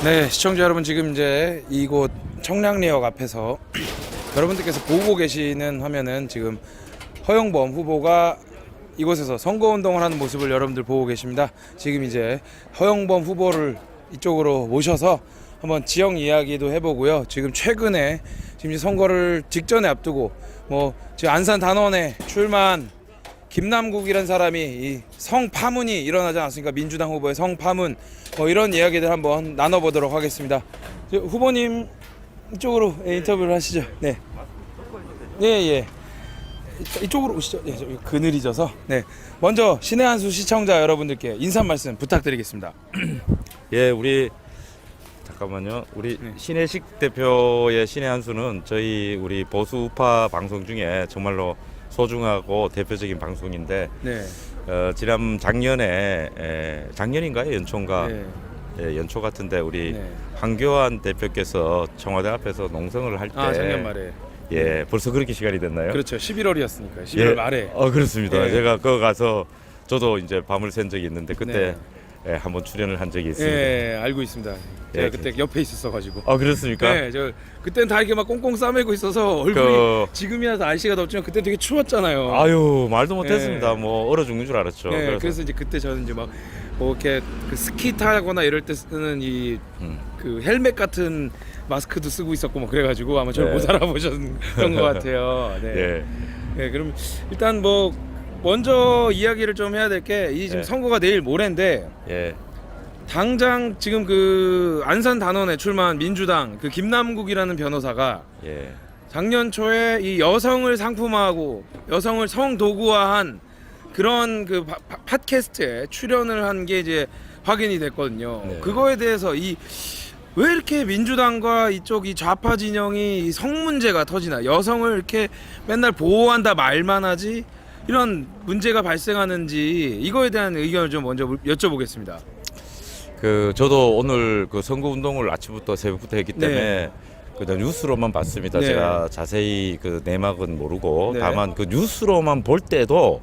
네, 시청자 여러분, 지금 이제 이곳 청량리역 앞에서 여러분들께서 보고 계시는 화면은 지금 허영범 후보가 이곳에서 선거운동을 하는 모습을 여러분들 보고 계십니다. 지금 이제 허영범 후보를 이쪽으로 모셔서 한번 지역 이야기도 해보고요. 지금 최근에 지금 이제 선거를 직전에 앞두고 지금 안산 단원에 출마한 김남국이라는 사람이 이 성파문이 일어나지 않았습니까? 민주당 후보의 성파문, 이런 이야기들 한번 나눠보도록 하겠습니다. 후보님 이쪽으로 인터뷰를 하시죠. 네. 예. 이쪽으로 오시죠. 예, 저기 그늘이 져서. 네. 먼저 신의 한수 시청자 여러분들께 인사 말씀 부탁드리겠습니다. 예, 우리 신혜식 대표의 신의 한수는 우리 보수 우파 방송 중에 정말로 소중하고 대표적인 방송인데, 네. 지난 작년인가요? 연초인가? 네. 예, 연초 같은데 우리 네. 황교안 대표께서 청와대 앞에서 농성을 할 때, 작년 말에. 예, 벌써 그렇게 시간이 됐나요? 그렇죠. 11월이었으니까. 11월 말에. 그렇습니다. 예. 제가 거기 가서 저도 이제 밤을 샌 적이 있는데 그때 한번 출연을 한 적이 있습니다. 예, 알고 있습니다. 제가 예, 그때 옆에 있었어가지고. 그렇습니까? 네, 저 그때는 다 이렇게 막 꽁꽁 싸매고 있어서 얼굴이 지금이야 날씨가 덥지만 그때 되게 추웠잖아요. 아유, 말도 못했습니다. 네. 얼어 죽는 줄 알았죠. 네, 그래서 이제 그때 저는 이제 이렇게 그 스키 타거나 이럴 때 쓰는 그 헬멧 같은 마스크도 쓰고 있었고 그래가지고 아마 저를 못 알아보셨던 것 같아요. 네. 예. 네, 그럼 일단 먼저 이야기를 좀 해야 될 게 이 지금 선거가 내일 모레인데. 예. 당장 지금 그 안산 단원에 출마한 민주당 그 김남국이라는 변호사가 작년 초에 이 여성을 상품화하고 여성을 성도구화한 그런 그 팟캐스트에 출연을 한 게 이제 확인이 됐거든요. 네. 그거에 대해서 왜 이렇게 민주당과 이쪽 이 좌파 진영이 이 성 문제가 터지나, 여성을 이렇게 맨날 보호한다 말만 하지 이런 문제가 발생하는지, 이거에 대한 의견을 좀 먼저 여쭤보겠습니다. 저도 오늘 그 선거 운동을 아침부터 새벽부터 했기 때문에 그냥 뉴스로만 봤습니다. 네. 제가 자세히 그 내막은 모르고 네. 다만 그 뉴스로만 볼 때도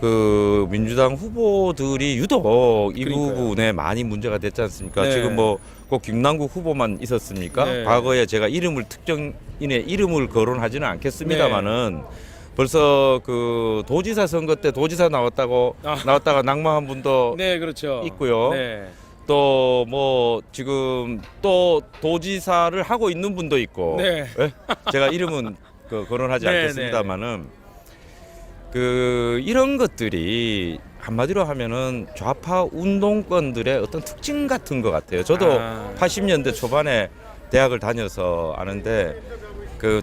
그 민주당 후보들이 유독 이 그러니까요. 부분에 많이 문제가 됐지 않습니까? 네. 지금 꼭 김남국 후보만 있었습니까? 네. 과거에 제가 특정인의 이름을 거론하지는 않겠습니다만은 벌써 그 도지사 선거 때 도지사 나왔다가 낙마한 분도 네, 그렇죠. 있고요. 네. 또 지금 또 도지사를 하고 있는 분도 있고. 네. 예? 제가 이름은 거론하지 네, 않겠습니다만은 이런 것들이 한마디로 하면은 좌파 운동권들의 어떤 특징 같은 것 같아요. 저도 80년대 초반에 대학을 다녀서 아는데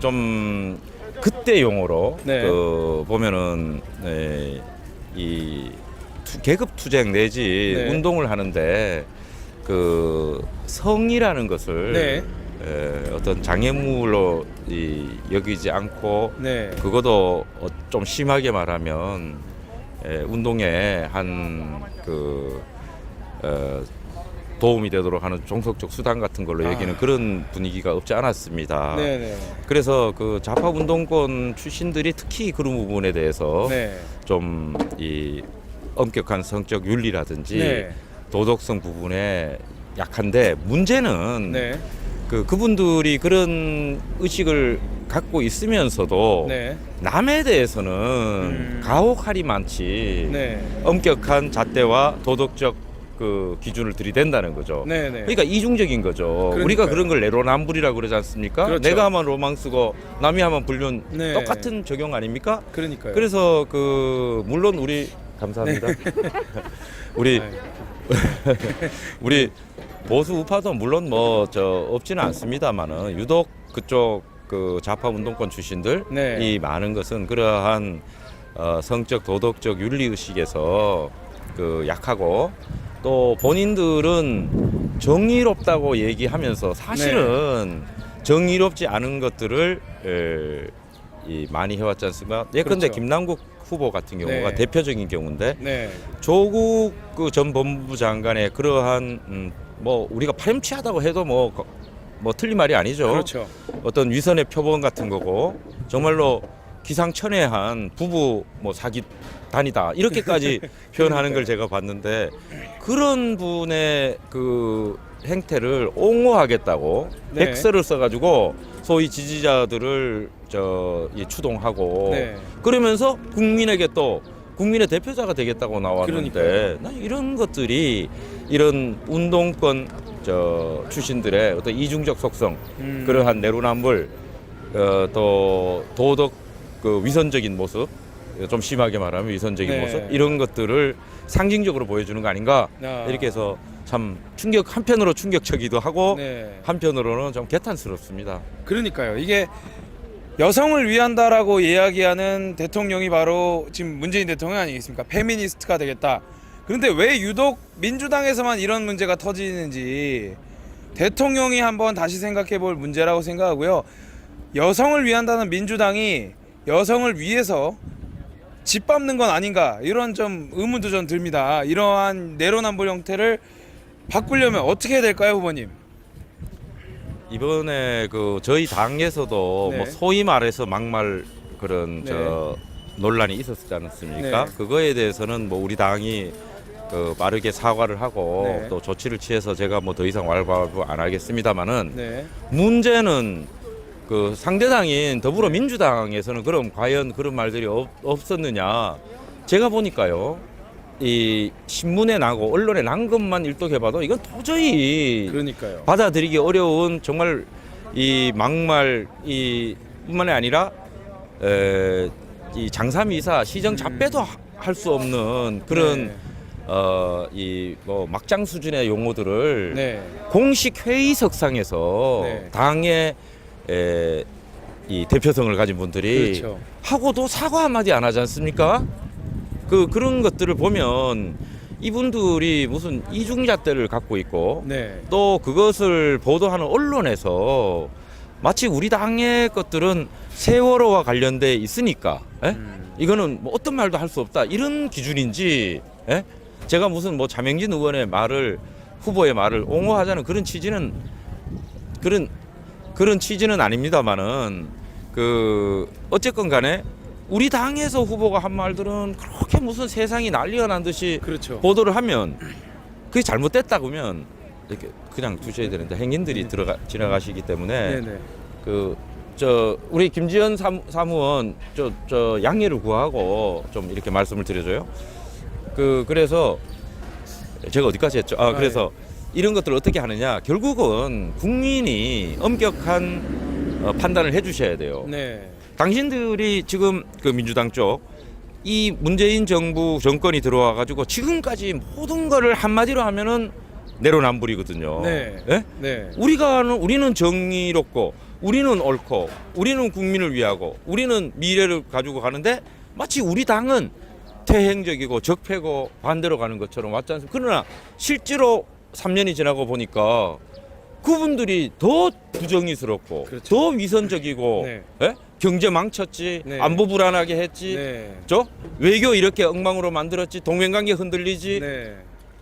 좀 그때 용어로 보면은 이 계급 투쟁 내지 운동을 하는데 그 성이라는 것을 어떤 장애물로 여기지 않고 그것도 좀 심하게 말하면 운동에 한 도움이 되도록 하는 종속적 수단 같은 걸로 여기는 그런 분위기가 없지 않았습니다. 그래서 그 좌파 운동권 출신들이 특히 그런 부분에 대해서 좀 이 엄격한 성적 윤리라든지 도덕성 부분에 약한데, 문제는 그분들이 그런 의식을 갖고 있으면서도 남에 대해서는 가혹할이 많지 엄격한 잣대와 도덕적 그 기준을 들이댄다는 거죠. 그러니까 이중적인 거죠. 그러니까요. 우리가 그런 걸 내로남불이라고 그러지 않습니까? 그렇죠. 내가 하면 로망스고 남이 하면 불륜, 똑같은 적용 아닙니까? 그러니까요. 그래서 물론 우리 감사합니다. 우리 보수 우파도 물론 없지는 않습니다만은 유독 그쪽 그 좌파 운동권 출신들이 많은 것은 그러한 성적 도덕적 윤리 의식에서 약하고, 또 본인들은 정의롭다고 얘기하면서 사실은 정의롭지 않은 것들을 많이 해왔지 않습니까? 예컨대 김남국 후보 같은 경우가 대표적인 경우인데, 조국 전 법무부 장관의 그러한 우리가 파렴치하다고 해도 틀린 말이 아니죠. 그렇죠. 어떤 위선의 표본 같은 거고, 정말로 기상천외한 부부 사기 단이다 이렇게까지 표현하는 걸 제가 봤는데, 그런 분의 행태를 옹호하겠다고 네. 백서를 써가지고 소위 지지자들을 추동하고 네. 그러면서 국민에게 또 국민의 대표자가 되겠다고 나왔는데 그러니까요. 난 이런 것들이 이런 운동권 출신들의 어떤 이중적 속성 그러한 내로남불 또 도덕 그 위선적인 모습 좀 심하게 말하면 위선적인 네. 모습 이런 것들을 상징적으로 보여주는 거 아닌가 이렇게 해서 참 한편으로 충격적이기도 하고 네. 한편으로는 좀 개탄스럽습니다. 그러니까요. 이게 여성을 위한다라고 이야기하는 대통령이 바로 지금 문재인 대통령 아니겠습니까? 페미니스트가 되겠다. 그런데 왜 유독 민주당에서만 이런 문제가 터지는지 대통령이 한번 다시 생각해 볼 문제라고 생각하고요. 여성을 위한다는 민주당이 여성을 위해서 짓밟는 건 아닌가 이런 좀 의문도 좀 듭니다. 이러한 내로남불 형태를 바꾸려면 어떻게 해야 될까요, 후보님? 이번에 그 저희 당에서도 네. 뭐 소위 말해서 막말 그런 네. 논란이 있었지 않습니까? 네. 그거에 대해서는 뭐 우리 당이 그 빠르게 사과를 하고 네. 또 조치를 취해서 제가 뭐 더 이상 왈가왈부 안 하겠습니다만은 네. 문제는 그 상대당인 더불어민주당에서는 그럼 과연 그런 말들이 없었느냐? 제가 보니까요. 이 신문에 나고 언론에 난 것만 일독해봐도 이건 도저히 그러니까요. 받아들이기 어려운 정말 이 막말 이 뿐만이 아니라 이 장사미사 시정 잡배도 할 수 없는 그런 네. 이 뭐 막장 수준의 용어들을 네. 공식 회의석상에서 네. 당의 이 대표성을 가진 분들이 그렇죠. 하고도 사과 한마디 안 하지 않습니까? 그런 것들을 보면 이분들이 무슨 이중잣대를 갖고 있고 네. 또 그것을 보도하는 언론에서 마치 우리 당의 것들은 세월호와 관련돼 있으니까 이거는 뭐 어떤 말도 할 수 없다 이런 기준인지 제가 무슨 뭐 자명진 의원의 말을 후보의 말을 옹호하자는 그런 취지는 그런 취지는 아닙니다만은 어쨌건 간에 우리 당에서 후보가 한 말들은 그렇게 무슨 세상이 난리가 난 듯이 그렇죠. 보도를 하면 그게 잘못됐다고 하면 이렇게 그냥 두셔야 되는데 행인들이 지나가시기 때문에 네네. 우리 김지현 사무원 양해를 구하고 좀 이렇게 말씀을 드려줘요. 그래서 제가 어디까지 했죠? 그래서 이런 것들을 어떻게 하느냐? 결국은 국민이 엄격한 판단을 해주셔야 돼요. 네. 당신들이 지금 그 민주당 쪽 이 문재인 정권이 들어와 가지고 지금까지 모든 거를 한마디로 하면은 내로남불이거든요. 네. 예? 네. 우리는 정의롭고 우리는 옳고 우리는 국민을 위하고 우리는 미래를 가지고 가는데 마치 우리 당은 퇴행적이고 적폐고 반대로 가는 것처럼 왔지 않습니까? 그러나 실제로 3년이 지나고 보니까 그분들이 더 부정의스럽고 그렇죠. 더 위선적이고 네. 예? 경제 망쳤지 네. 안보 불안하게 했지 네. 외교 이렇게 엉망으로 만들었지 동맹관계 흔들리지 네.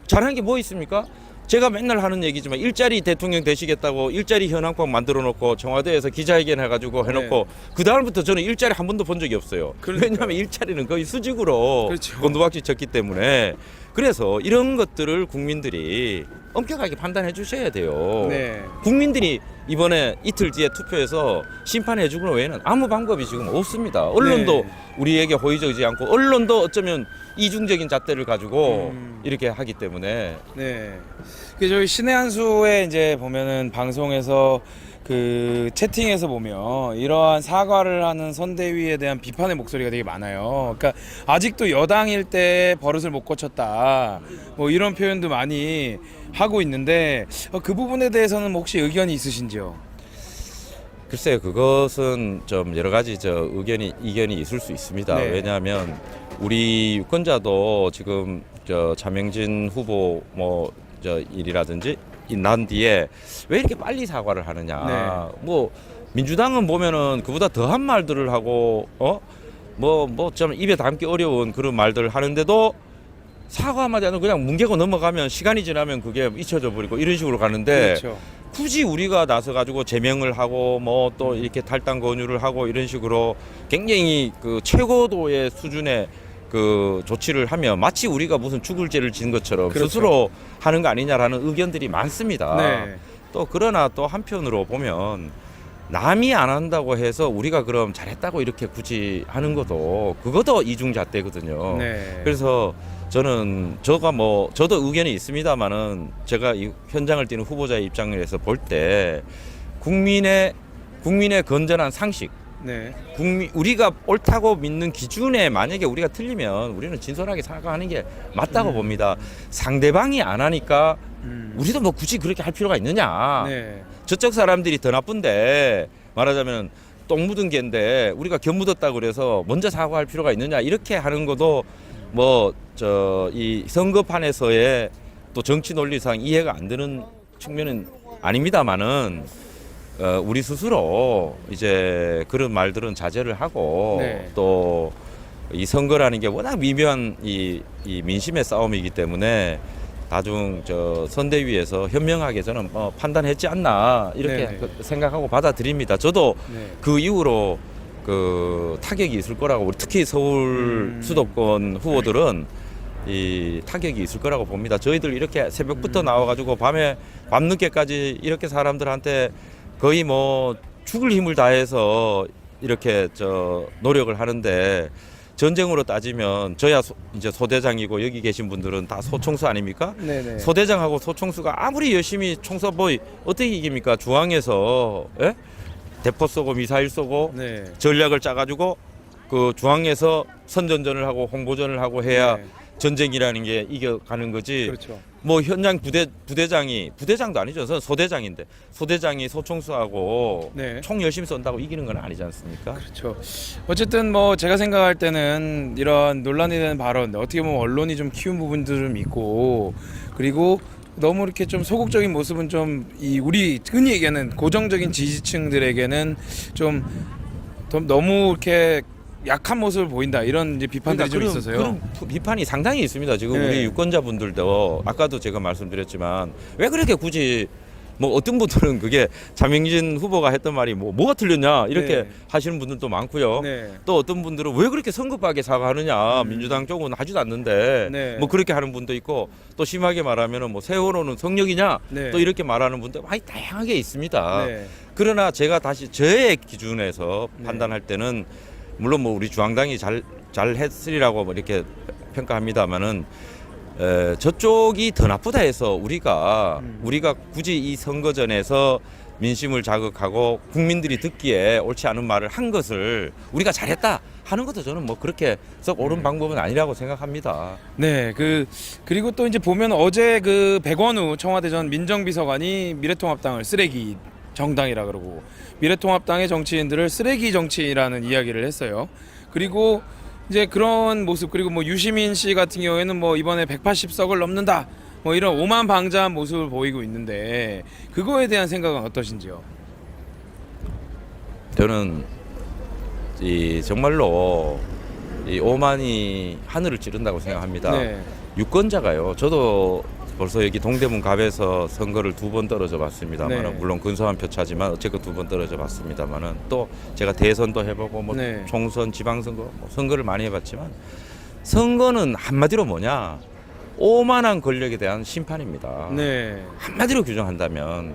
잘한 게 뭐 있습니까? 제가 맨날 하는 얘기지만 일자리 대통령 되시겠다고 일자리 현황법 만들어 놓고 청와대에서 기자회견 해가지고 해놓고 그 다음부터 저는 일자리 한 번도 본 적이 없어요. 그러니까요. 왜냐하면 일자리는 거의 수직으로 그렇죠. 곤두박질 쳤기 때문에 그래서 이런 것들을 국민들이 엄격하게 판단해 주셔야 돼요. 네. 국민들이 이번에 이틀 뒤에 투표해서 심판해 주는 외에는 아무 방법이 지금 없습니다. 언론도 네. 우리에게 호의적이지 않고 언론도 어쩌면 이중적인 잣대를 가지고 이렇게 하기 때문에 네. 저희 신의 한 수에 이제 보면은 방송에서 그 채팅에서 보면 이러한 사과를 하는 선대위에 대한 비판의 목소리가 되게 많아요. 그러니까 아직도 여당일 때 버릇을 못 고쳤다. 뭐 이런 표현도 많이 하고 있는데 그 부분에 대해서는 혹시 의견이 있으신지요? 글쎄요, 그것은 좀 여러 가지 이견이 있을 수 있습니다. 네. 왜냐하면 우리 유권자도 지금 자명진 후보 일이라든지 난 뒤에 왜 이렇게 빨리 사과를 하느냐. 네. 뭐 민주당은 보면은 그보다 더한 말들을 하고 좀 입에 담기 어려운 그런 말들을 하는데도 사과 한마디 안 하고 그냥 뭉개고 넘어가면 시간이 지나면 그게 잊혀져 버리고 이런 식으로 가는데 그렇죠. 굳이 우리가 나서 가지고 제명을 하고 뭐 또 이렇게 탈당 권유를 하고 이런 식으로 굉장히 그 최고도의 수준의 그 조치를 하면 마치 우리가 무슨 죽을 죄를 지은 것처럼 그렇죠. 스스로 하는 거 아니냐라는 의견들이 많습니다. 네. 또 그러나 또 한편으로 보면 남이 안 한다고 해서 우리가 그럼 잘했다고 이렇게 굳이 하는 것도 그것도 이중잣대거든요. 네. 그래서 저도 의견이 있습니다만은 제가 이 현장을 뛰는 후보자의 입장에서 볼 때 국민의 건전한 상식, 네. 우리가 옳다고 믿는 기준에 만약에 우리가 틀리면 우리는 진솔하게 사과하는 게 맞다고 봅니다. 상대방이 안 하니까 우리도 뭐 굳이 그렇게 할 필요가 있느냐. 네. 저쪽 사람들이 더 나쁜데 말하자면 똥 묻은 개인데 우리가 견 묻었다 그래서 먼저 사과할 필요가 있느냐 이렇게 하는 것도 뭐 이 선거판에서의 또 정치 논리상 이해가 안 되는 측면은 아닙니다만은 우리 스스로 이제 그런 말들은 자제를 하고 네. 또 이 선거라는 게 워낙 미묘한 이 민심의 싸움이기 때문에 나중 선대위에서 현명하게 저는 판단했지 않나 이렇게 네네. 생각하고 받아들입니다. 저도 네. 그 이후로 그 타격이 있을 거라고 우리 특히 서울 수도권 후보들은 이 타격이 있을 거라고 봅니다. 저희들 이렇게 새벽부터 나와가지고 밤늦게까지 이렇게 사람들한테 거의 뭐 죽을 힘을 다해서 이렇게 노력을 하는데 전쟁으로 따지면 저야 이제 소대장이고 여기 계신 분들은 다 소총수 아닙니까? 네네. 소대장하고 소총수가 아무리 열심히 총서 어떻게 이깁니까? 중앙에서 대포 쏘고 미사일 쏘고 네. 전략을 짜가지고 그 중앙에서 선전전을 하고 홍보전을 하고 해야 네. 전쟁이라는 게 이겨가는 거지. 그렇죠. 뭐 현장 부대장도 아니죠. 저는 소대장인데 소대장이 소총수하고 네. 총 열심히 쏜다고 이기는 건 아니지 않습니까? 그렇죠. 어쨌든 뭐 제가 생각할 때는 이런 논란이 되는 발언 어떻게 보면 언론이 좀 키운 부분도 좀 있고 그리고 너무 이렇게 좀 소극적인 모습은 좀 우리 흔히 얘기하는 고정적인 지지층들에게는 좀 너무 이렇게 약한 모습을 보인다 이런 이제 비판들이 좀 있어서요. 그런 비판이 상당히 있습니다. 지금 네. 우리 유권자분들도 아까도 제가 말씀드렸지만 왜 그렇게 굳이 뭐 어떤 분들은 그게 자명진 후보가 했던 말이 뭐가 틀렸냐 이렇게 네. 하시는 분들도 많고요. 네. 또 어떤 분들은 왜 그렇게 성급하게 사과하느냐 민주당 쪽은 하지도 않는데 네. 뭐 그렇게 하는 분도 있고 또 심하게 말하면은 뭐 세월호는 성역이냐 네. 또 이렇게 말하는 분도 많이 다양하게 있습니다. 네. 그러나 제가 다시 저의 기준에서 네. 판단할 때는 물론 뭐 우리 중앙당이 잘 했으리라고 뭐 이렇게 평가합니다만은 저쪽이 더 나쁘다 해서 우리가 굳이 이 선거전에서 민심을 자극하고 국민들이 듣기에 옳지 않은 말을 한 것을 우리가 잘했다 하는 것도 저는 뭐 그렇게 썩 옳은 방법은 아니라고 생각합니다. 네, 그리고 또 이제 보면 어제 그 백원우 청와대 전 민정비서관이 미래통합당을 쓰레기 정당이라 그러고 미래통합당의 정치인들을 쓰레기 정치라는 이야기를 했어요. 그리고 이제 그런 모습 그리고 뭐 유시민 씨 같은 경우에는 뭐 이번에 180석을 넘는다 뭐 이런 오만방자한 모습을 보이고 있는데 그거에 대한 생각은 어떠신지요? 저는 정말로 이 오만이 하늘을 찌른다고 생각합니다. 네. 유권자가요. 저도 벌써 여기 동대문 갑에서 선거를 2번 떨어져 봤습니다만 네. 물론 근소한 표차지만 어쨌건 2번 떨어져 봤습니다만은 또 제가 대선도 해보고 뭐 네. 총선 지방선거 뭐 선거를 많이 해봤지만 선거는 한마디로 뭐냐 오만한 권력에 대한 심판입니다. 네. 한마디로 규정한다면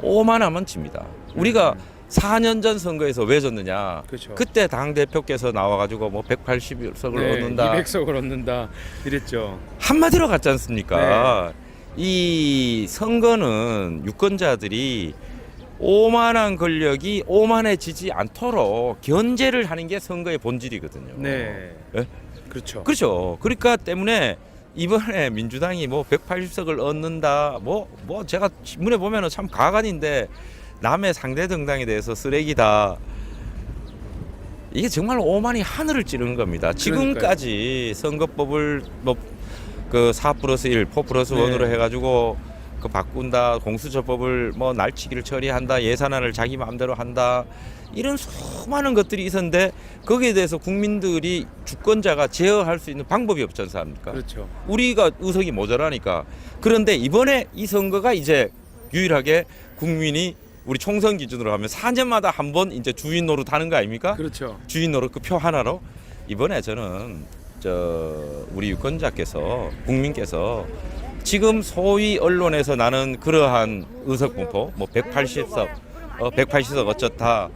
오만하면 집니다. 우리가 4년 전 선거에서 왜 졌느냐? 그렇죠. 그때 당 대표께서 나와가지고 뭐 180석을 네, 얻는다. 200석을 얻는다 이랬죠. 한마디로 갔지 않습니까? 이 선거는 유권자들이 오만한 권력이 오만해지지 않도록 견제를 하는 게 선거의 본질이거든요. 네. 예? 그렇죠. 그렇죠. 그러니까 때문에 이번에 민주당이 뭐 180석을 얻는다. 뭐 제가 신문에 보면은 참 가관인데 남의 상대 정당에 대해서 쓰레기다. 이게 정말 오만이 하늘을 찌르는 겁니다. 지금까지 선거법을 뭐 그 4+1, 4+1으로 네. 해가지고 그 바꾼다, 공수처법을 뭐 날치기를 처리한다, 예산안을 자기 마음대로 한다, 이런 수많은 것들이 있었는데 거기에 대해서 국민들이 주권자가 제어할 수 있는 방법이 없지 않습니까? 그렇죠. 우리가 의석이 모자라니까. 그런데 이번에 이 선거가 이제 유일하게 국민이 우리 총선 기준으로 하면 4년마다 한 번 이제 주인 노릇 하는 거 아닙니까? 그렇죠. 주인 노릇 그 표 하나로 이번에 저는 우리 유권자께서 국민께서 지금 소위 언론에서 나는 그러한 의석 분포 뭐 180석 180석 어쩌다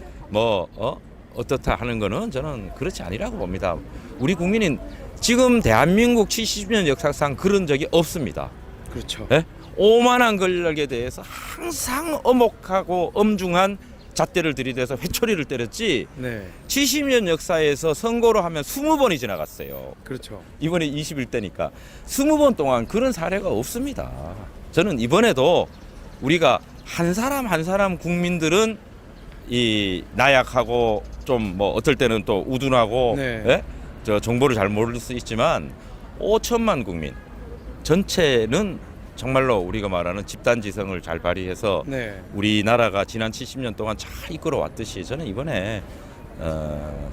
어떻다 하는 거는 저는 그렇지 아니라고 봅니다. 우리 국민은 지금 대한민국 70년 역사상 그런 적이 없습니다. 그렇죠. 예? 오만한 권력에 대해서 항상 엄혹하고 엄중한 잣대를 들이대서 회초리를 때렸지. 네. 70년 역사에서 선거로 하면 20번이 지나갔어요. 그렇죠. 이번에 21대니까 20번 동안 그런 사례가 없습니다. 저는 이번에도 우리가 한 사람 한 사람 국민들은 이 나약하고 좀 뭐 어떨 때는 또 우둔하고 네. 예? 저 정보를 잘 모를 수 있지만 5천만 국민 전체는 정말로 우리가 말하는 집단지성을 잘 발휘해서 네. 우리나라가 지난 70년 동안 잘 이끌어 왔듯이 저는 이번에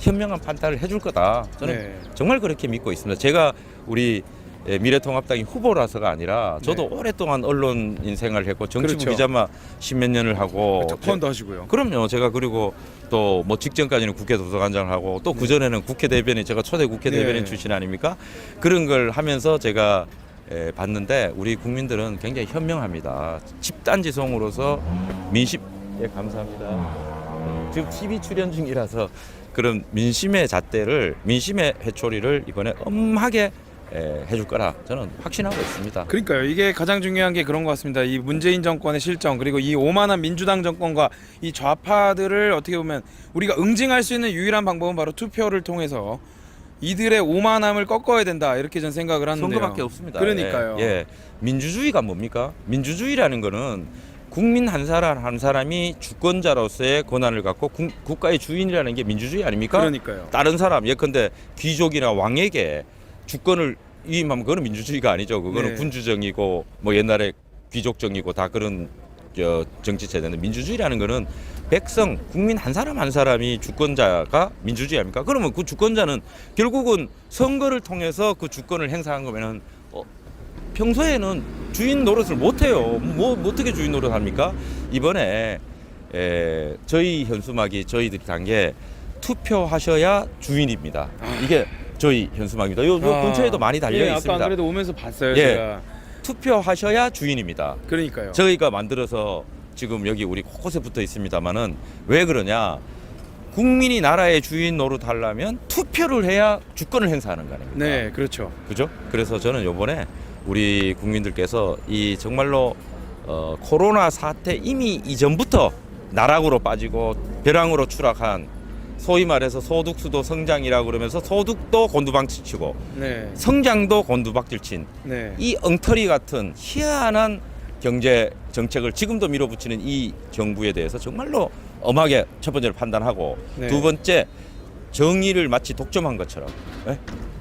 현명한 판단을 해줄 거다. 저는 네. 정말 그렇게 믿고 있습니다. 제가 우리 미래통합당이 후보라서가 아니라 저도 네. 오랫동안 언론인 생활을 했고 정치부 그렇죠. 기자만 10몇 년을 하고 특파원도 하시고요. 그럼요. 제가 그리고 또 뭐 직전까지는 국회 도서관장을 하고 또 그전에는 국회 대변인 제가 초대 국회 대변인 네. 출신 아닙니까? 그런 걸 하면서 제가 봤는데 우리 국민들은 굉장히 현명합니다. 집단지성으로서 민심 감사합니다. 지금 TV 출연 중이라서 그런 민심의 잣대를 민심의 회초리를 이번에 엄하게 해줄 거라 저는 확신하고 있습니다. 그러니까요. 이게 가장 중요한 게 그런 것 같습니다. 이 문재인 정권의 실정 그리고 이 오만한 민주당 정권과 이 좌파들을 어떻게 보면 우리가 응징할 수 있는 유일한 방법은 바로 투표를 통해서 이들의 오만함을 꺾어야 된다 이렇게 전 생각을 하는데요. 선거밖에 없습니다. 그러니까요. 예. 민주주의가 뭡니까? 민주주의라는 거는 국민 한 사람 한 사람이 주권자로서의 권한을 갖고 국가의 주인이라는 게 민주주의 아닙니까? 그러니까요. 다른 사람 예컨대 귀족이나 왕에게 주권을 위임하면 그거는 민주주의가 아니죠. 그거는 네. 군주정이고 뭐 옛날에 귀족정이고 다 그런 정치 체제인데 민주주의라는 거는 백성 국민 한 사람 한 사람이 주권자가 민주주의 아닙니까? 그러면 그 주권자는 결국은 선거를 통해서 그 주권을 행사한 거면은 평소에는 주인 노릇을 못 해요. 뭐 어떻게 주인 노릇 합니까? 이번에 저희 현수막이 저희들이 단 게 투표하셔야 주인입니다. 이게 저희 현수막입니다. 요 근처에도 많이 달려 예, 있습니다. 아까 안 그래도 오면서 봤어요. 예. 제가. 투표하셔야 주인입니다. 그러니까요. 저희가 만들어서 지금 여기 우리 곳곳에 붙어 있습니다만은 왜 그러냐? 국민이 나라의 주인 노릇하려면 투표를 해야 주권을 행사하는 거 아닙니까? 네, 그렇죠. 그죠? 그래서 저는 이번에 우리 국민들께서 이 정말로 코로나 사태 이미 이전부터 나락으로 빠지고 벼랑으로 추락한 소위 말해서 소득수도 성장이라고 그러면서 소득도 곤두박질치고 네. 성장도 곤두박질친 네. 이 엉터리 같은 희한한 경제 정책을 지금도 밀어붙이는 이 정부에 대해서 정말로 엄하게 첫 번째로 판단하고 네. 두 번째 정의를 마치 독점한 것처럼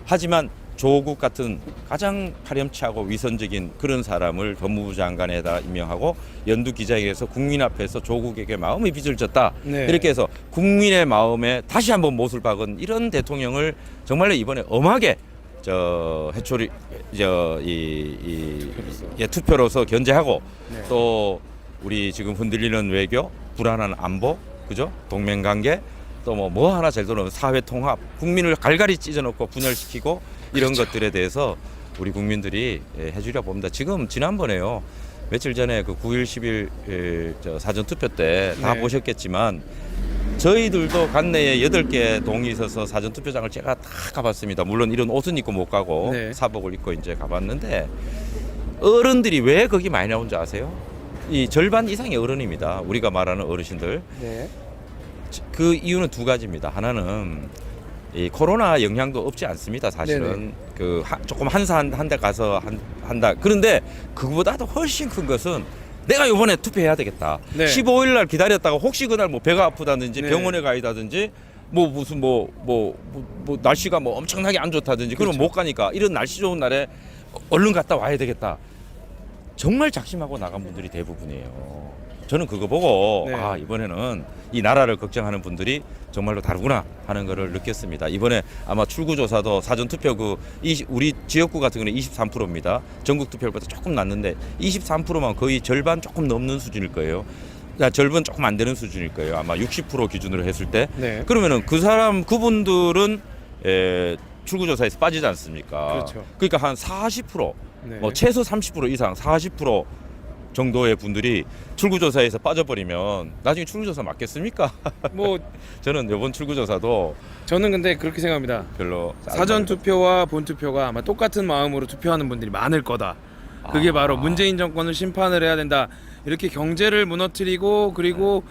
하지만 조국 같은 가장 파렴치하고 위선적인 그런 사람을 법무부 장관에다 임명하고 연두 기자회견에서 국민 앞에서 조국에게 마음의 빚을 졌다. 네. 이렇게 해서 국민의 마음에 다시 한번 못을 박은 이런 대통령을 정말로 이번에 엄하게 해초리 투표로서 견제하고 네. 또 우리 지금 흔들리는 외교, 불안한 안보, 그죠? 동맹 관계 또 뭐 하나 제대로 사회 통합, 국민을 갈갈이 찢어놓고 분열시키고 이런 그렇죠. 것들에 대해서 우리 국민들이 해주려 봅니다. 지금 지난번에요. 며칠 전에 그 9일, 10일 사전 투표 때 다 네. 보셨겠지만 저희들도 관내에 8개 동이 있어서 사전 투표장을 제가 다 가봤습니다. 물론 이런 옷은 입고 못 가고 네. 사복을 입고 이제 가봤는데 어른들이 왜 거기 많이 나온 줄 아세요? 이 절반 이상의 어른입니다. 우리가 말하는 어르신들. 네. 그 이유는 두 가지입니다. 하나는 이 코로나 영향도 없지 않습니다. 사실은 네네. 조금 한산한데 가서 한다. 그런데 그거보다도 훨씬 큰 것은 내가 이번에 투표해야 되겠다. 네. 15일 날 기다렸다가 혹시 그날 뭐 배가 아프다든지 네. 병원에 가야다든지 뭐 무슨 뭐 날씨가 뭐 엄청나게 안 좋다든지 그러면 그렇죠. 못 가니까 이런 날씨 좋은 날에 얼른 갔다 와야 되겠다. 정말 작심하고 나간 분들이 대부분이에요. 저는 그거 보고 네. 아 이번에는 이 나라를 걱정하는 분들이 정말로 다르구나 하는 거를 느꼈습니다. 이번에 아마 출구조사도 사전투표 우리 지역구 같은 경우는 23%입니다. 전국 투표율보다 조금 낮는데 23%만 거의 절반 조금 넘는 수준일 거예요. 절반 조금 안 되는 수준일 거예요. 아마 60% 기준으로 했을 때. 네. 그러면은 그분들은 출구조사에서 빠지지 않습니까? 그렇죠. 그러니까 한 40%, 네. 뭐 최소 30% 이상 40% 정도의 분들이 출구조사에서 빠져버리면 나중에 출구조사 맞겠습니까? 뭐 저는 이번 출구조사도 저는 근데 그렇게 생각합니다. 별로 사전 투표와 본 투표가 아마 똑같은 마음으로 투표하는 분들이 많을 거다. 그게 바로 문재인 정권을 심판을 해야 된다. 이렇게 경제를 무너뜨리고 그리고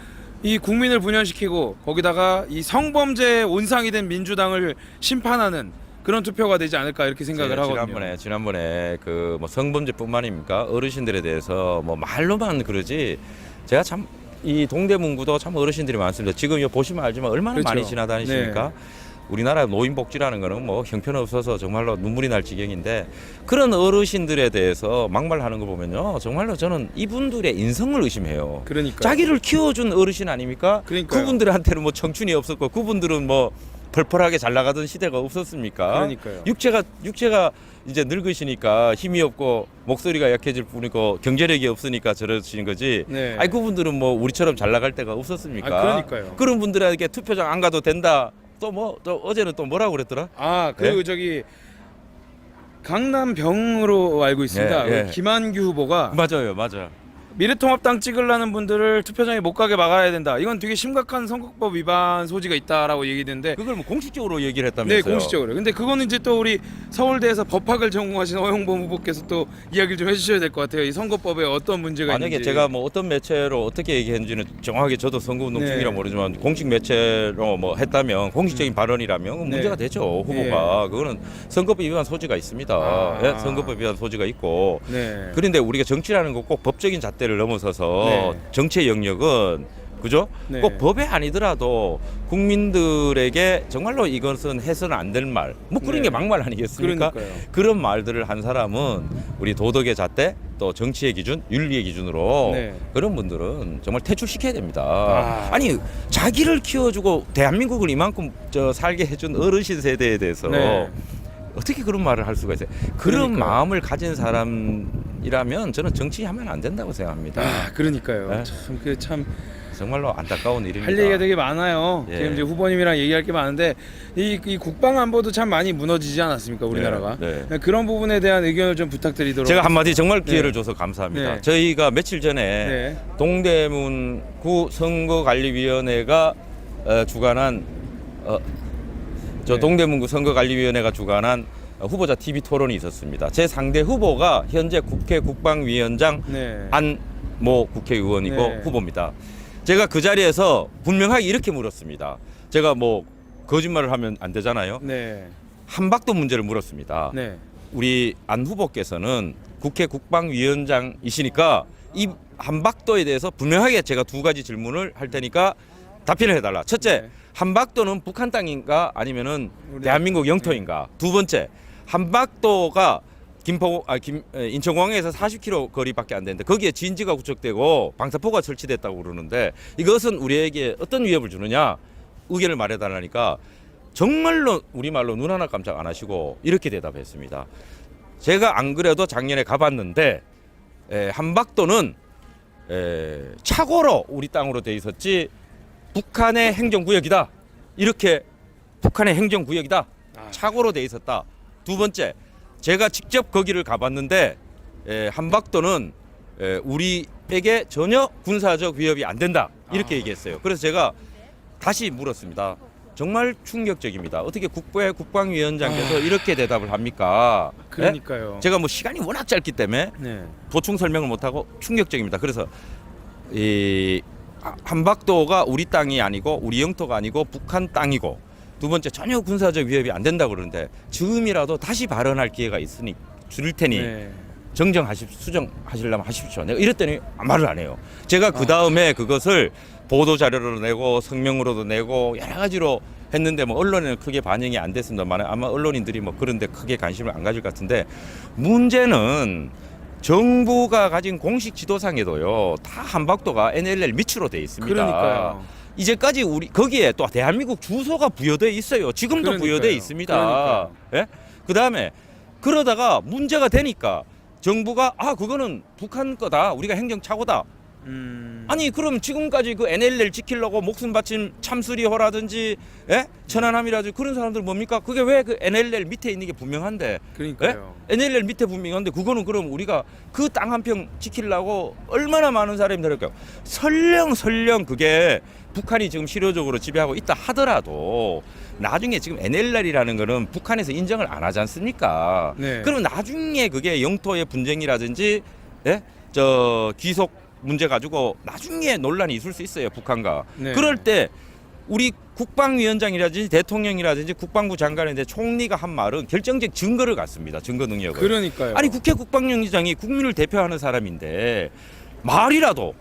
이 국민을 분열시키고 거기다가 이 성범죄 온상이 된 민주당을 심판하는 그런 투표가 되지 않을까 이렇게 생각을 하거든요. 지난번에 그 뭐 성범죄뿐만입니까? 어르신들에 대해서 뭐 말로만 그러지 제가 참 이 동대문구도 참 어르신들이 많습니다. 지금 여기 보시면 알지만 얼마나 그렇죠. 많이 지나다니십니까? 네. 우리나라 노인복지라는 거는 뭐 형편없어서 정말로 눈물이 날 지경인데 그런 어르신들에 대해서 막말하는 거 보면요 정말로 저는 이분들의 인성을 의심해요. 그러니까 자기를 키워준 어르신 아닙니까? 그러니까요. 그분들한테는 뭐 청춘이 없었고 그분들은 뭐 펄펄하게 잘 나가던 시대가 없었습니까? 그러니까요. 육체가 이제 늙으시니까 힘이 없고 목소리가 약해질 뿐이고 경제력이 없으니까 저러시는 거지. 네. 아니 그분들은 뭐 우리처럼 잘 나갈 때가 없었습니까? 아, 그러니까요. 그런 분들에게 투표장 안 가도 된다. 또 어제는 또 뭐라고 그랬더라? 아 그리고 네? 저기 강남병으로 알고 있습니다. 예, 예. 그 김한규 후보가 맞아. 미래통합당 찍으려는 분들을 투표장에 못 가게 막아야 된다. 이건 되게 심각한 선거법 위반 소지가 있다라고 얘기했는데 그걸 뭐 공식적으로 얘기를 했다면서요? 네, 공식적으로. 근데 그거는 이제 또 우리 서울대에서 법학을 전공하신 허영범 후보께서 또 이야기를 좀 해주셔야 될 것 같아요. 이 선거법에 어떤 문제가 만약에 있는지. 제가 뭐 어떤 매체로 어떻게 얘기했는지는 정확하게 저도 선거운동 네. 중이라 모르지만 공식 매체로 뭐 했다면 공식적인 발언이라면 그건 네. 문제가 되죠 후보가. 네. 그거는 선거법 위반 소지가 있습니다. 아. 예, 선거법 위반 소지가 있고. 네. 그런데 우리가 정치라는 거 꼭 법적인 잣대를 넘어서서 네. 정치의 영역은 그죠? 네. 꼭 법에 아니더라도 국민들에게 정말로 이것은 해서는 안 될 말, 뭐 그런 네. 게 막말 아니겠습니까? 그러니까요. 그런 말들을 한 사람은 우리 도덕의 잣대, 또 정치의 기준, 윤리의 기준으로 네. 그런 분들은 정말 퇴출시켜야 됩니다. 아. 아니 자기를 키워주고 대한민국을 이만큼 살게 해준 어르신 세대에 대해서 네. 어떻게 그런 말을 할 수가 있어요? 그런 그러니까요. 마음을 가진 사람이라면 저는 정치하면 안 된다고 생각합니다. 아, 그러니까요. 네. 참 정말로 안타까운 일입니다. 할 얘기가 되게 많아요. 예. 지금 이제 후보님이랑 얘기할 게 많은데 이 국방 안보도 참 많이 무너지지 않았습니까, 우리나라가? 네. 그런 부분에 대한 의견을 좀 부탁드리도록. 제가 한마디 정말 기회를 네. 줘서 감사합니다. 네. 저희가 며칠 전에 네. 동대문구 선거관리위원회가 주관한 네. 동대문구 선거관리위원회가 주관한 후보자 TV 토론이 있었습니다. 제 상대 후보가 현재 국회 국방위원장 네. 안모 국회의원이고 네. 후보입니다. 제가 그 자리에서 분명하게 이렇게 물었습니다. 제가 뭐 거짓말을 하면 안 되잖아요. 네. 한박도 문제를 물었습니다. 네. 우리 안 후보께서는 국회 국방위원장이시니까 이 한박도에 대해서 분명하게 제가 두 가지 질문을 할 테니까 답변을 해달라. 첫째, 네. 한박도는 북한 땅인가 아니면은 우리- 대한민국 영토인가? 두 번째, 한박도가 인천공항에서 40km 거리밖에 안 되는데 거기에 진지가 구축되고 방사포가 설치됐다고 그러는데 이것은 우리에게 어떤 위협을 주느냐 의견을 말해달라니까 정말로 우리말로 눈 하나 깜짝 안 하시고 이렇게 대답했습니다. 제가 안 그래도 작년에 가봤는데 한박도는 착오로 우리 땅으로 돼 있었지 북한의 행정구역이다. 이렇게 북한의 행정구역이다. 착오로 돼 있었다. 두 번째, 제가 직접 거기를 가봤는데 한박도는 우리에게 전혀 군사적 위협이 안 된다. 이렇게 얘기했어요. 그래서 제가 다시 물었습니다. 정말 충격적입니다. 어떻게 국방위원장께서 이렇게 대답을 합니까? 그러니까요. 네? 제가 뭐 시간이 워낙 짧기 때문에 네. 보충 설명을 못하고 충격적입니다. 그래서 이 한박도가 우리 땅이 아니고 우리 영토가 아니고 북한 땅이고 두 번째 전혀 군사적 위협이 안 된다고 그러는데 지금이라도 다시 발언할 기회가 있으니 줄 테니 네. 수정하시려면 하십시오. 내가 이랬더니 말을 안 해요. 제가 그 다음에 그것을 보도 자료로 내고 성명으로도 내고 여러 가지로 했는데 뭐 언론에는 크게 반영이 안 됐습니다만 아마 언론인들이 뭐 그런데 크게 관심을 안 가질 것 같은데 문제는 정부가 가진 공식 지도상에도요 다 한박도가 NLL 밑으로 돼 있습니다. 그러니까요. 이제까지 우리 거기에 또 대한민국 주소가 부여돼 있어요. 지금도 그러니까요. 부여돼 있습니다. 그러니까요. 예? 그다음에 그러다가 문제가 되니까 정부가 그거는 북한 거다. 우리가 행정착오다. 아니 그럼 지금까지 그 NLL 지키려고 목숨 바친 참수리호라든지 예? 천안함이라든지 그런 사람들 뭡니까? 그게 왜 그 NLL 밑에 있는 게 분명한데? 그러니까요. 예? NLL 밑에 분명한데 그거는 그럼 우리가 그 땅 한 평 지키려고 얼마나 많은 사람이 들을까요? 설령 그게 북한이 지금 실효적으로 지배하고 있다 하더라도 나중에 지금 NLL이라는 거는 북한에서 인정을 안 하지 않습니까? 네. 그럼 나중에 그게 영토의 분쟁이라든지 예? 저 귀속 문제 가지고 나중에 논란이 있을 수 있어요, 북한과. 네. 그럴 때 우리 국방위원장이라든지 대통령이라든지 국방부 장관인데 총리가 한 말은 결정적 증거를 갖습니다. 증거 능력을. 그러니까요. 아니 국회 국방위원장이 국민을 대표하는 사람인데 말이라도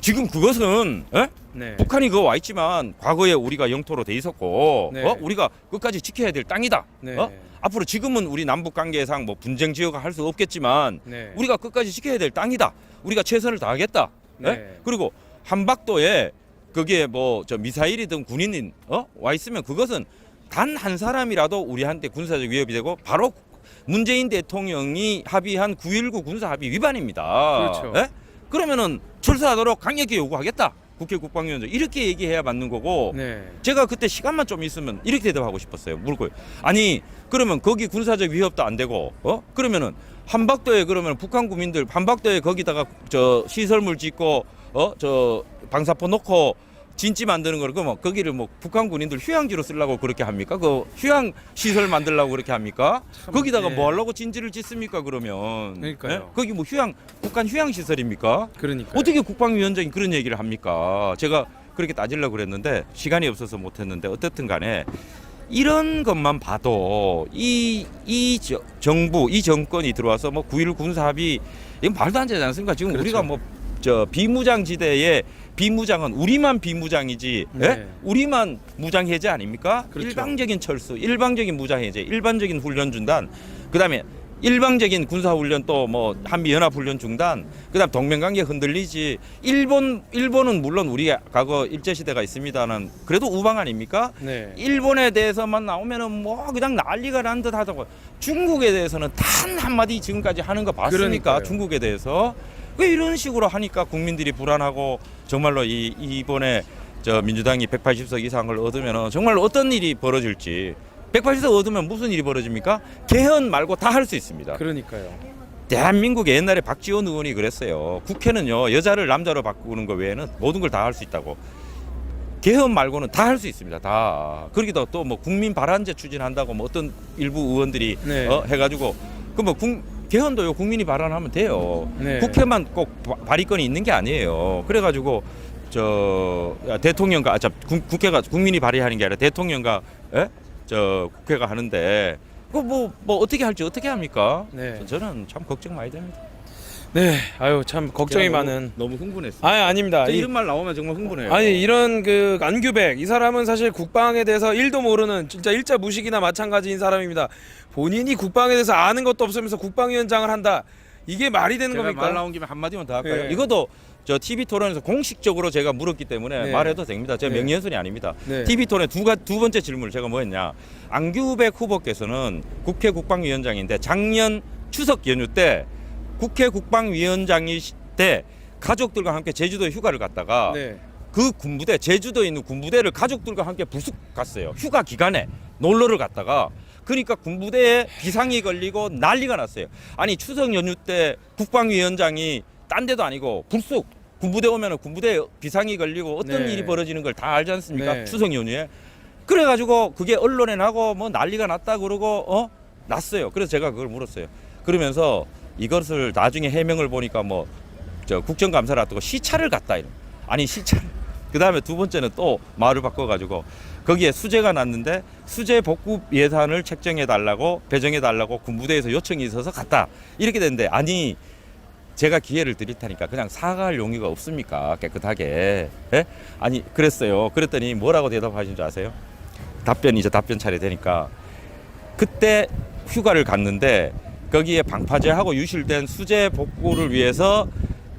지금 그것은 예? 네. 북한이 그거 와 있지만 과거에 우리가 영토로 돼 있었고 네. 우리가 끝까지 지켜야 될 땅이다. 네. 앞으로 지금은 우리 남북 관계상 뭐 분쟁 지역화 할 수 없겠지만 네. 우리가 끝까지 지켜야 될 땅이다. 우리가 최선을 다하겠다. 네. 예? 그리고 한박도에 거기에 뭐 저 미사일이든 군인인 와 있으면 그것은 단 한 사람이라도 우리한테 군사적 위협이 되고 바로 문재인 대통령이 합의한 9.19 군사 합의 위반입니다. 그렇죠. 예? 그러면은 철수하도록 강력히 요구하겠다. 국회 국방위원장 이렇게 얘기해야 맞는 거고 네. 제가 그때 시간만 좀 있으면 이렇게 대답하고 싶었어요. 물을 거예요. 아니 그러면 거기 군사적 위협도 안 되고 그러면은 한박도에 그러면 북한 국민들 한박도에 거기다가 저 시설물 짓고 저 방사포 놓고 진지 만드는 거를 그러면 거기를 뭐 북한 군인들 휴양지로 쓰려고 그렇게 합니까? 그 휴양 시설 만들려고 그렇게 합니까? 거기다가 네. 뭐 하려고 진지를 짓습니까 그러면? 그러니까요. 예? 거기 뭐 북한 휴양 시설입니까? 그러니까 어떻게 국방위원장이 그런 얘기를 합니까? 제가 그렇게 따지려고 그랬는데 시간이 없어서 못했는데 어쨌든 간에 이런 것만 봐도 정부 이 정권이 들어와서 뭐 9.19 군사합의 이건 말도 안 되지 않습니까? 지금 그렇죠. 우리가 뭐 저 비무장지대에 비무장은 우리만 비무장이지 네. 예? 우리만 무장 해제 아닙니까? 그렇죠. 일방적인 철수, 일방적인 무장 해제, 일반적인 훈련 중단, 그다음에 일방적인 군사훈련 또 뭐 한미 연합 훈련 중단, 그다음 동맹관계 흔들리지. 일본은 물론 우리 과거 일제 시대가 있습니다는 그래도 우방 아닙니까? 네. 일본에 대해서만 나오면은 뭐 그냥 난리가 난 듯 하다고. 중국에 대해서는 단 한마디 지금까지 하는 거 봤습니까? 그러니까요. 중국에 대해서 왜 이런 식으로 하니까 국민들이 불안하고 정말로 이번에 저 민주당이 180석 이상을 얻으면은 정말 어떤 일이 벌어질지. 180석 얻으면 무슨 일이 벌어집니까? 개헌 말고 다 할 수 있습니다. 그러니까요. 대한민국에 옛날에 박지원 의원이 그랬어요. 국회는요 여자를 남자로 바꾸는 거 외에는 모든 걸 다 할 수 있다고. 개헌 말고는 다 할 수 있습니다. 다. 그러기도 또 뭐 국민 발안제 추진한다고 뭐 어떤 일부 의원들이 네. 해가지고 그 뭐 개헌도요 국민이 발안하면 돼요. 네. 국회만 꼭 발의권이 있는 게 아니에요. 그래가지고 대통령과 국회가 국민이 발의하는 게 아니라 대통령과 저 국회가 하는데 그거 뭐 어떻게 할지 어떻게 합니까? 네. 저는 참 걱정 많이 됩니다. 네. 아유 참 걱정이 많은. 너무 흥분했어요. 아닙니다. 이런 말 나오면 정말 흥분해요. 아니 이런 그 안규백 이 사람은 사실 국방에 대해서 1도 모르는 진짜 일자 무식이나 마찬가지인 사람입니다. 본인이 국방에 대해서 아는 것도 없으면서 국방위원장을 한다. 이게 말이 되는 제가 겁니까? 말 나온 김에 한마디만 더 할까요? 네. 이것도 저 TV 토론에서 공식적으로 제가 물었기 때문에 네. 말해도 됩니다. 제가 네. 명예훼손이 아닙니다. 네. TV 토론의 두 번째 질문을 제가 뭐 했냐. 안규백 후보께서는 국회 국방위원장인데 작년 추석 연휴 때 국회 국방위원장이 때 가족들과 함께 제주도에 휴가를 갔다가 네. 그 군부대 제주도에 있는 군부대를 가족들과 함께 불쑥 갔어요. 휴가 기간에 놀러를 갔다가 그러니까 군부대에 비상이 걸리고 난리가 났어요. 아니 추석 연휴 때 국방위원장이 딴 데도 아니고 불쑥 군부대 오면은 군부대에 비상이 걸리고 어떤 네. 일이 벌어지는 걸 다 알지 않습니까? 네. 추석 연휴에. 그래가지고 그게 언론에 나고 뭐 난리가 났다 그러고 났어요. 그래서 제가 그걸 물었어요. 그러면서 이것을 나중에 해명을 보니까 뭐 저 국정감사를 앞두고 시차를 갔다 이런. 아니 시차를. 그 다음에 두 번째는 또 말을 바꿔가지고 거기에 수재가 났는데 수재 복구 예산을 책정해 달라고 배정해 달라고 군부대에서 요청이 있어서 갔다 이렇게 됐는데 아니 제가 기회를 드릴 테니까 그냥 사과할 용의가 없습니까? 깨끗하게. 예? 아니 그랬어요. 그랬더니 뭐라고 대답하신 줄 아세요? 답변 차례 되니까 그때 휴가를 갔는데 거기에 방파제하고 유실된 수재 복구를 위해서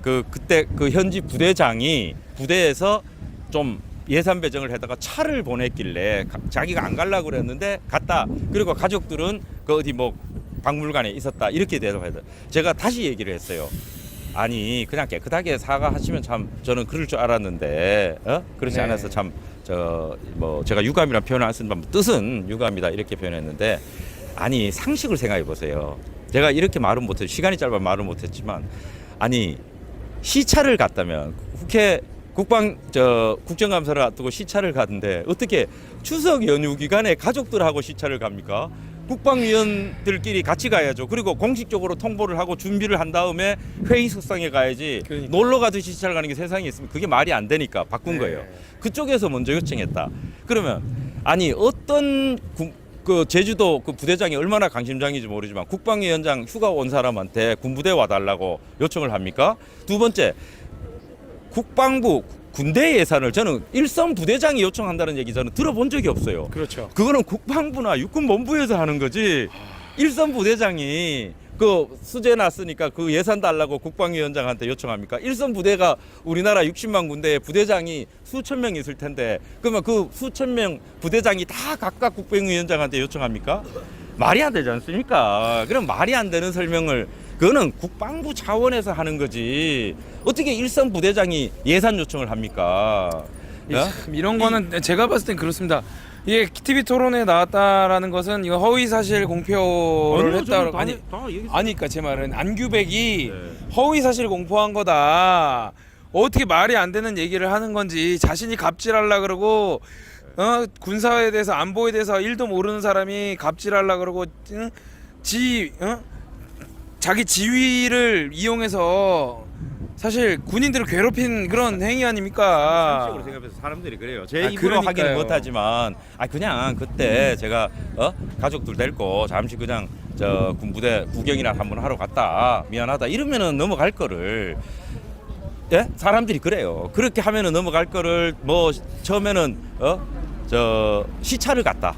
그때 그 현지 부대장이 부대에서 좀 예산 배정을 해다가 차를 보냈길래 자기가 안 가려고 그랬는데 갔다. 그리고 가족들은 그 어디 뭐 박물관에 있었다. 이렇게 대답해요. 제가 다시 얘기를 했어요. 아니 그냥 깨끗하게 사과하시면 참 저는 그럴 줄 알았는데 그렇지 네. 않아서 참 제가 유감이라는 표현을 안 쓴다면 뜻은 유감이다 이렇게 표현했는데 아니 상식을 생각해 보세요. 제가 이렇게 말은 못해 시간이 짧아 말은 못했지만 아니 시차를 갔다면 국정감사를 앞두고 시차를 갔는데 어떻게 추석 연휴 기간에 가족들하고 시차를 갑니까? 국방위원들끼리 같이 가야죠. 그리고 공식적으로 통보를 하고 준비를 한 다음에 회의석상에 가야지. 그러니까. 놀러 가듯이 시차를 가는 게 세상에 있으면 그게 말이 안 되니까 바꾼 거예요. 그쪽에서 먼저 요청했다. 그러면 아니 어떤 그 제주도 그 부대장이 얼마나 강심장인지 모르지만 국방위원장 휴가 온 사람한테 군부대 와달라고 요청을 합니까? 두 번째 국방부 군대 예산을 저는 일선 부대장이 요청한다는 얘기 저는 들어본 적이 없어요. 그렇죠. 그거는 국방부나 육군본부에서 하는 거지. 일선 부대장이 그 수재 났으니까 그 예산 달라고 국방위원장한테 요청합니까? 일선 부대가 우리나라 60만 군대에 부대장이 수천 명 있을 텐데 그러면 그 수천 명 부대장이 다 각각 국방위원장한테 요청합니까? 말이 안 되지 않습니까? 그럼 말이 안 되는 설명을 그거는 국방부 차원에서 하는 거지 어떻게 일선 부대장이 예산 요청을 합니까? 이런 거는 제가 봤을 땐 그렇습니다. 이게 TV 토론에 나왔다라는 것은 이거 허위 사실 공표를 했다. 아니까 제 말은 안규백이 허위 사실 공포한 거다. 어떻게 말이 안 되는 얘기를 하는 건지 자신이 갑질하려 그러고 군사에 대해서 안보에 대해서 1도 모르는 사람이 갑질하려 그러고 자기 지위를 이용해서 사실 군인들을 괴롭힌 그런 행위 아닙니까? 상식으로 생각해서 사람들이 그래요. 제 입으로 하기는 못하지만 그냥 그때 제가 가족들 데리고 잠시 그냥 저 군부대 구경이나 한번 하러 갔다 미안하다 이러면은 넘어갈 거를 사람들이 그래요. 그렇게 하면은 넘어갈 거를 뭐 처음에는 시차를 갔다.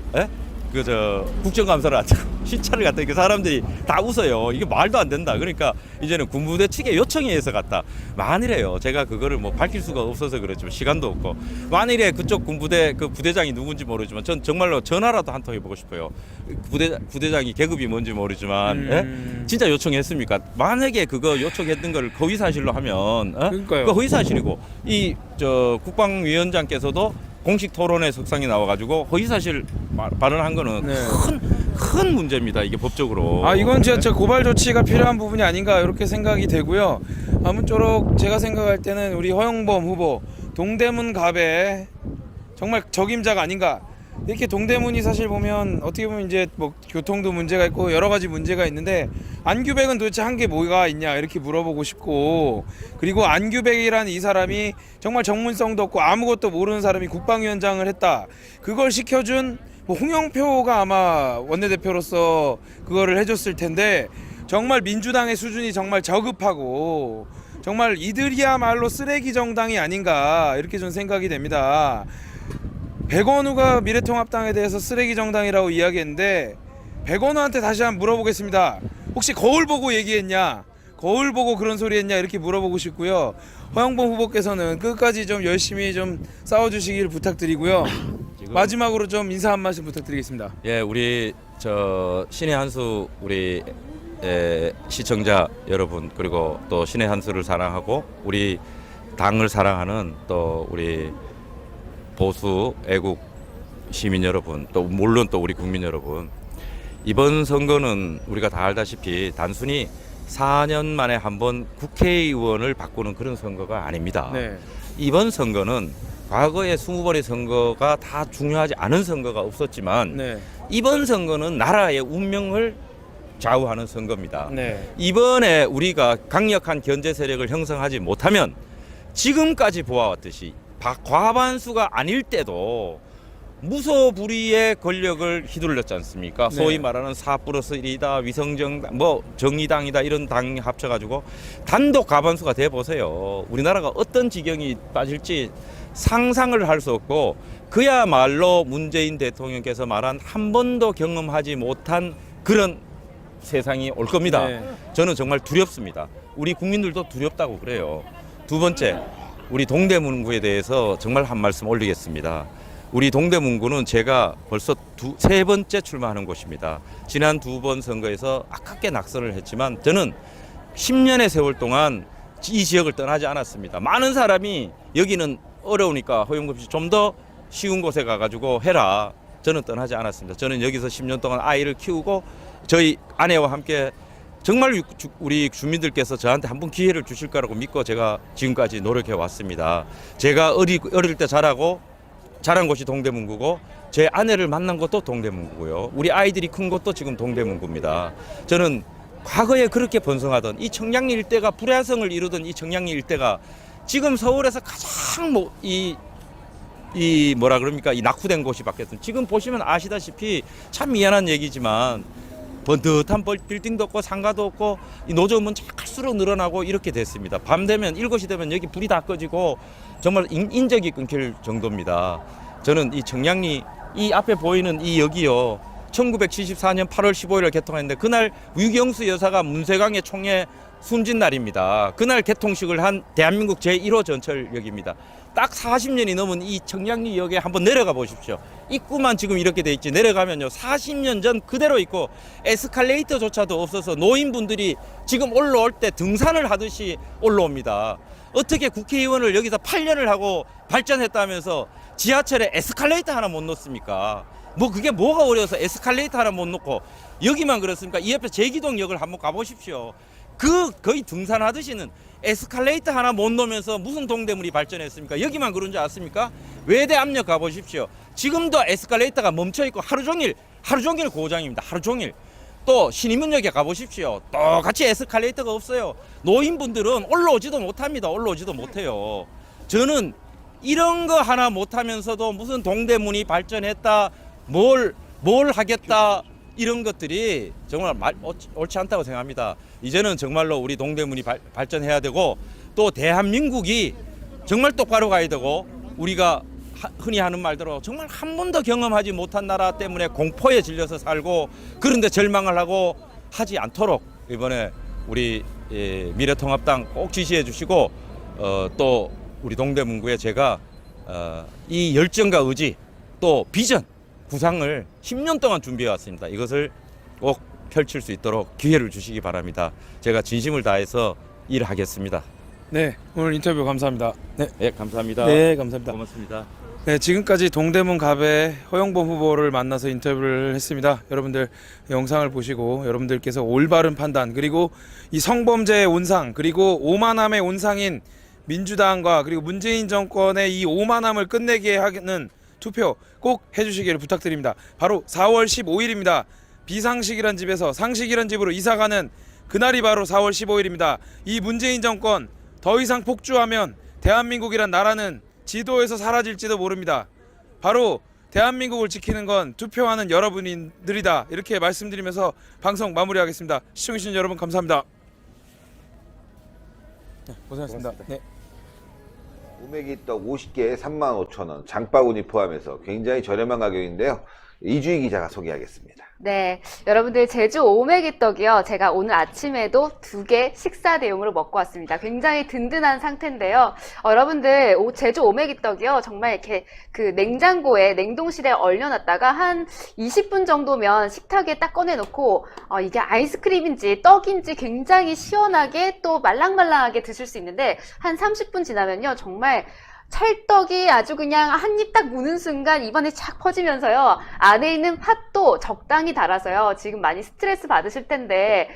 국정감사를 하고 시차를 갔다. 그 사람들이 다 웃어요. 이게 말도 안 된다. 그러니까 이제는 군부대 측에 요청이 해서 갔다. 만일에요. 제가 그거를 뭐 밝힐 수가 없어서 그렇지만 시간도 없고 만일에 그쪽 군부대 그 부대장이 누군지 모르지만 전 정말로 전화라도 한 통 해보고 싶어요. 부대장이 계급이 뭔지 모르지만 진짜 요청했습니까? 만약에 그거 요청했던 걸 허위 사실로 하면 그거 허위 사실이고 국방위원장께서도 공식 토론회 석상에 나와가지고 허위사실 발언한 거는 큰 문제입니다. 이게 법적으로. 이건 진짜 고발 조치가 필요한 부분이 아닌가 이렇게 생각이 되고요. 아무쪼록 제가 생각할 때는 우리 허영범 후보 동대문 갑에 정말 적임자가 아닌가. 이렇게 동대문이 사실 보면 어떻게 보면 이제 뭐 교통도 문제가 있고 여러 가지 문제가 있는데 안규백은 도대체 한 게 뭐가 있냐 이렇게 물어보고 싶고 그리고 안규백이라는 이 사람이 정말 전문성도 없고 아무것도 모르는 사람이 국방위원장을 했다. 그걸 시켜준 뭐 홍영표가 아마 원내대표로서 그거를 해줬을 텐데 정말 민주당의 수준이 정말 저급하고 정말 이들이야말로 쓰레기 정당이 아닌가 이렇게 좀 생각이 됩니다. 백원우가 미래통합당에 대해서 쓰레기 정당이라고 이야기했는데 백원우한테 다시 한번 물어보겠습니다. 혹시 거울 보고 얘기했냐? 거울 보고 그런 소리 했냐? 이렇게 물어보고 싶고요. 허영범 후보께서는 끝까지 좀 열심히 좀 싸워주시길 부탁드리고요. 마지막으로 좀 인사 한 말씀 부탁드리겠습니다. 예, 우리 신의 한수 우리 시청자 여러분 그리고 또 신의 한수를 사랑하고 우리 당을 사랑하는 또 우리 보수 애국 시민 여러분 또 물론 또 우리 국민 여러분 이번 선거는 우리가 다 알다시피 단순히 4년 만에 한 번 국회의원을 바꾸는 그런 선거가 아닙니다. 이번 선거는 과거의 20번의 선거가 다 중요하지 않은 선거가 없었지만 이번 선거는 나라의 운명을 좌우하는 선거입니다. 이번에 우리가 강력한 견제 세력을 형성하지 못하면 지금까지 보아왔듯이 과반수가 아닐 때도 무소불위의 권력을 휘둘렀지 않습니까? 소위 말하는 4+1이다, 위성정당, 뭐 정의당이다 이런 당이 합쳐가지고 단독 과반수가 돼 보세요. 우리나라가 어떤 지경이 빠질지 상상을 할 수 없고 그야말로 문재인 대통령께서 말한 한 번도 경험하지 못한 그런 세상이 올 겁니다. 저는 정말 두렵습니다. 우리 국민들도 두렵다고 그래요. 두 번째, 우리 동대문구에 대해서 정말 한 말씀 올리겠습니다. 우리 동대문구는 제가 벌써 세 번째 출마하는 곳입니다. 지난 2번 선거에서 아깝게 낙선을 했지만 저는 10년의 세월 동안 이 지역을 떠나지 않았습니다. 많은 사람이 여기는 어려우니까 허용급식 좀 더 쉬운 곳에 가가지고 해라. 저는 떠나지 않았습니다. 저는 여기서 10년 동안 아이를 키우고 저희 아내와 함께 정말 우리 주민들께서 저한테 한 번 기회를 주실 거라고 믿고 제가 지금까지 노력해 왔습니다. 제가 어릴 때 자란 곳이 동대문구고 제 아내를 만난 것도 동대문구고요. 우리 아이들이 큰 것도 지금 동대문구입니다. 저는 과거에 그렇게 번성하던 이 청량리 일대가 불야성을 이루던 이 청량리 일대가 지금 서울에서 가장 이 뭐라 그럽니까? 이 낙후된 곳이 바뀌었습니다. 지금 보시면 아시다시피 참 미안한 얘기지만 번듯한 빌딩도 없고 상가도 없고 이 노점은 갈수록 늘어나고 이렇게 됐습니다. 밤 되면 7시 되면 여기 불이 다 꺼지고 정말 인적이 끊길 정도입니다. 저는 이 청량리 이 앞에 보이는 이 역이요. 1974년 8월 15일을 개통했는데 그날 유경수 여사가 문세광의 총에 숨진 날입니다. 그날 개통식을 한 대한민국 제1호 전철역입니다. 딱 40년이 넘은 이 청량리역에 한번 내려가 보십시오. 입구만 지금 이렇게 돼 있지 내려가면요 40년 전 그대로 있고 에스컬레이터조차도 없어서 노인분들이 지금 올라올 때 등산을 하듯이 올라옵니다. 어떻게 국회의원을 여기서 8년을 하고 발전했다면서 지하철에 에스컬레이터 하나 못 놓습니까? 뭐 그게 뭐가 어려워서 에스컬레이터 하나 못 놓고 여기만 그렇습니까? 이 옆에 제기동역을 한번 가보십시오. 거의 등산하듯이는 에스컬레이터 하나 못 놓으면서 무슨 동대문이 발전했습니까? 여기만 그런 줄 아십니까? 외대 압력 가보십시오. 지금도 에스컬레이터가 멈춰있고 하루 종일 고장입니다. 하루 종일. 또 신의문역에 가보십시오. 똑같이 에스컬레이터가 없어요. 노인분들은 올라오지도 못합니다. 올라오지도 못해요. 저는 이런 거 하나 못하면서도 무슨 동대문이 발전했다, 뭘 하겠다, 이런 것들이 정말 옳지 않다고 생각합니다. 이제는 정말로 우리 동대문이 발전해야 되고 또 대한민국이 정말 똑바로 가야 되고 우리가 흔히 하는 말대로 정말 한 번도 경험하지 못한 나라 때문에 공포에 질려서 살고 그런데 절망을 하고 하지 않도록 이번에 우리 미래통합당 꼭 지시해 주시고 또 우리 동대문구에 제가 이 열정과 의지 또 비전 구상을 10년 동안 준비해 왔습니다. 이것을 꼭 펼칠 수 있도록 기회를 주시기 바랍니다. 제가 진심을 다해서 일하겠습니다. 네, 오늘 인터뷰 감사합니다. 네, 네, 감사합니다. 네, 감사합니다. 고맙습니다. 네, 지금까지 동대문 갑의 허영범 후보를 만나서 인터뷰를 했습니다. 여러분들 영상을 보시고 여러분들께서 올바른 판단 그리고 이 성범죄의 온상 그리고 오만함의 온상인 민주당과 그리고 문재인 정권의 이 오만함을 끝내게 하는 투표 꼭 해주시기를 부탁드립니다. 바로 4월 15일입니다. 비상식이란 집에서 상식이란 집으로 이사가는 그날이 바로 4월 15일입니다. 이 문재인 정권 더 이상 폭주하면 대한민국이란 나라는 지도에서 사라질지도 모릅니다. 바로 대한민국을 지키는 건 투표하는 여러분들이다. 이렇게 말씀드리면서 방송 마무리하겠습니다. 시청해주신 여러분 감사합니다. 네, 고생하셨습니다. 네. 오메기떡 50개에 35,000원, 장바구니 포함해서 굉장히 저렴한 가격인데요. 이주희 기자가 소개하겠습니다. 네, 여러분들 제주 오메기떡이요. 제가 오늘 아침에도 2개 식사 대용으로 먹고 왔습니다. 굉장히 든든한 상태인데요. 여러분들 제주 오메기떡이요. 정말 이렇게 그 냉장고에 냉동실에 얼려놨다가 한 20분 정도면 식탁에 딱 꺼내놓고 이게 아이스크림인지 떡인지 굉장히 시원하게 또 말랑말랑하게 드실 수 있는데 한 30분 지나면요. 정말 찰떡이 아주 그냥 한 입 딱 무는 순간 입안에 착 퍼지면서요. 안에 있는 팥도 적당히 달아서요. 지금 많이 스트레스 받으실 텐데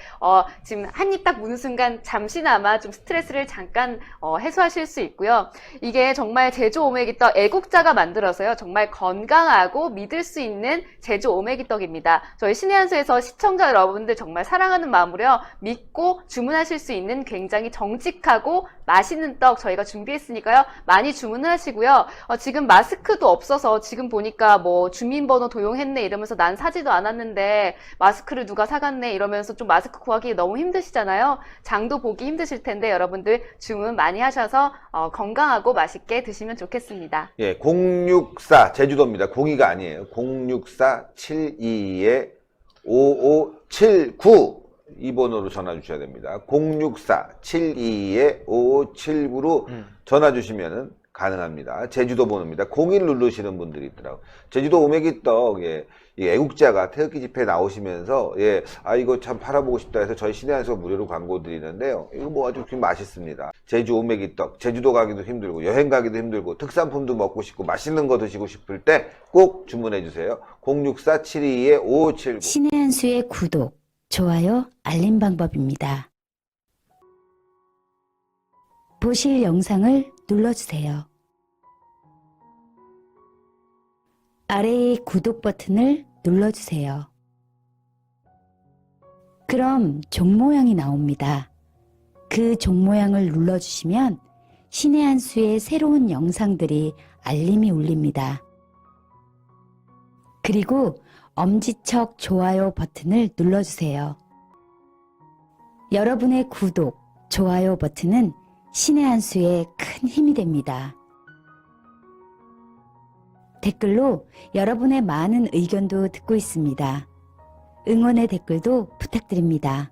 지금 한 입 딱 무는 순간 잠시나마 좀 스트레스를 잠깐 해소하실 수 있고요. 이게 정말 제주 오메기떡 애국자가 만들어서요. 정말 건강하고 믿을 수 있는 제주 오메기떡입니다. 저희 신의 한 수에서 시청자 여러분들 정말 사랑하는 마음으로요. 믿고 주문하실 수 있는 굉장히 정직하고 맛있는 떡 저희가 준비했으니까요. 많이 주문하시고요. 지금 마스크도 없어서 지금 보니까 뭐 주민번호 도용했네 이러면서 난 사지도 않았는데 마스크를 누가 사갔네 이러면서 좀 마스크 구하기 너무 힘드시잖아요. 장도 보기 힘드실 텐데 여러분들 주문 많이 하셔서 건강하고 맛있게 드시면 좋겠습니다. 예, 064 제주도입니다. 02가 아니에요. 064-72-5579 이 번호로 전화 주셔야 됩니다. 064-72-5579로 전화 주시면은 가능합니다. 제주도 번호입니다. 01 누르시는 분들이 있더라고요. 제주도 오메기떡, 예, 이 애국자가 태극기 집회 나오시면서, 예, 아, 이거 참 팔아보고 싶다 해서 저희 신해안에서 무료로 광고 드리는데요. 이거 뭐 아주 맛있습니다. 제주 오메기떡, 제주도 가기도 힘들고, 여행 가기도 힘들고, 특산품도 먹고 싶고, 맛있는 거 드시고 싶을 때 꼭 주문해 주세요. 064-722-5579. 신의 한 수의 구독, 좋아요, 알림 방법입니다. 보실 영상을 눌러주세요. 아래의 구독 버튼을 눌러주세요. 그럼 종 모양이 나옵니다. 그 종 모양을 눌러주시면 신의 한 수의 새로운 영상들이 알림이 울립니다. 그리고 엄지척 좋아요 버튼을 눌러주세요. 여러분의 구독, 좋아요 버튼은 신의 한 수에 큰 힘이 됩니다. 댓글로 여러분의 많은 의견도 듣고 있습니다. 응원의 댓글도 부탁드립니다.